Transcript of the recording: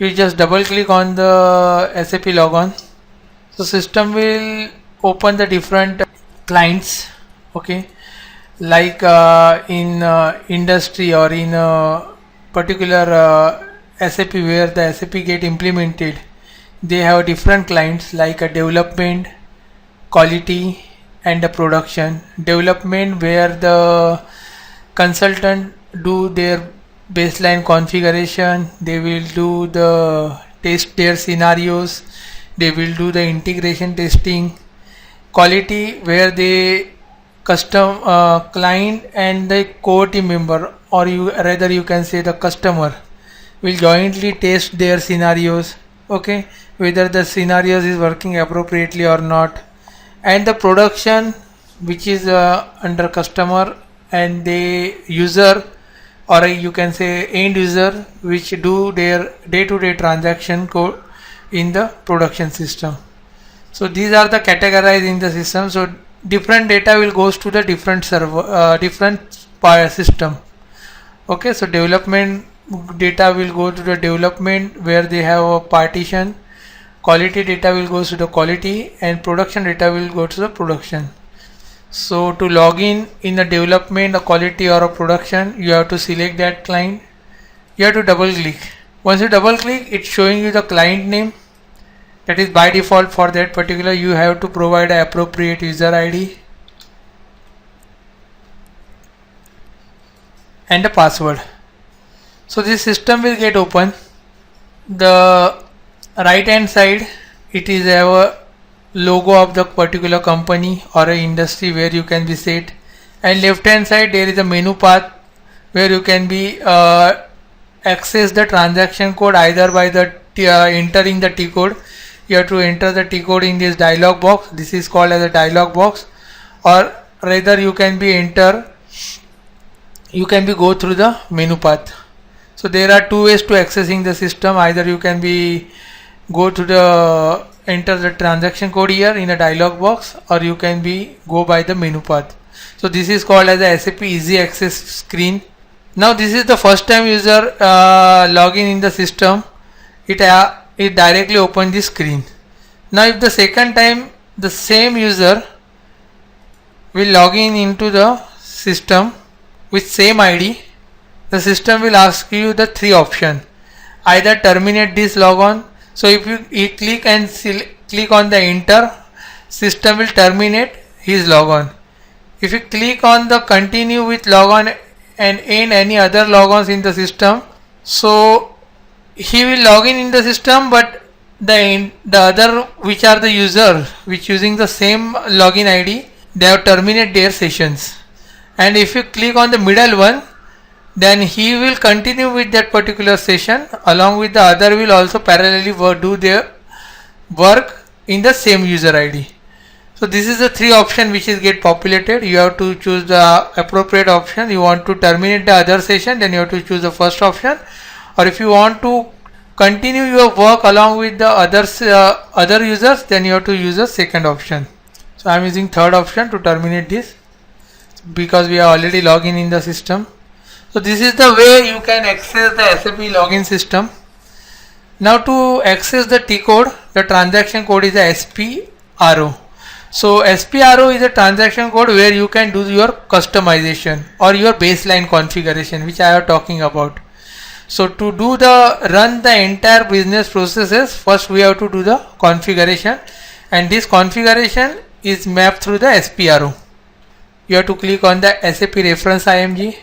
you just double click on the SAP Logon. So system will open the different clients, okay, like in industry or in a particular SAP where the SAP get implemented. They have different clients like a development, quality and the production. Development where the consultant do their baseline configuration, they will do the test their scenarios, they will do the integration testing. Quality where they custom client and the core team member, or you rather you can say the customer, will jointly test their scenarios, okay, whether the scenarios is working appropriately or not. And the production, which is under customer and the user, or you can say end user, which do their day-to-day transaction code in the production system. So these are the categorized in the system. So different data will goes to the different server, different system. Okay, so development data will go to the development where they have a partition. Quality data will go to the quality, and production data will go to the production. So to log in the development, a quality or a production, you have to select that client. You have to double click. Once you double click, it's showing you the client name. That is by default for that particular. You have to provide an appropriate user ID and a password. So this system will get open. The right hand side, it is our logo of the particular company or a industry where you can be set, and left hand side there is a menu path where you can be access the transaction code either by the entering the T code. You have to enter the T code in this dialog box. This is called as a dialog box, or rather you can be go through the menu path. So there are two ways to accessing the system. Either you can be go to the enter the transaction code here in a dialog box, or you can be go by the menu path. So this is called as a SAP easy access screen. Now this is the first time user login in the system. It directly open this screen. Now if the second time the same user will log in into the system with same ID, the system will ask you the three options. Either terminate this logon. So if you click and click on the enter, system will terminate his logon. If you click on the continue with logon and end any other logons in the system, so he will log in the system, but the other which are the user which using the same login ID, they have terminate their sessions. And if you click on the middle one, then he will continue with that particular session, along with the other will also parallelly do their work in the same user ID. So this is the three option which is get populated. You have to choose the appropriate option. You want to terminate the other session, then you have to choose the first option, or if you want to continue your work along with the other users, then you have to use the second option. So I am using third option to terminate this because we are already logged in the system. So this is the way you can access the SAP login system. Now to access the T code, the transaction code is a SPRO. So SPRO is a transaction code where you can do your customization or your baseline configuration, which I am talking about. So to run the entire business processes, first we have to do the configuration, and this configuration is mapped through the SPRO. You have to click on the SAP reference IMG.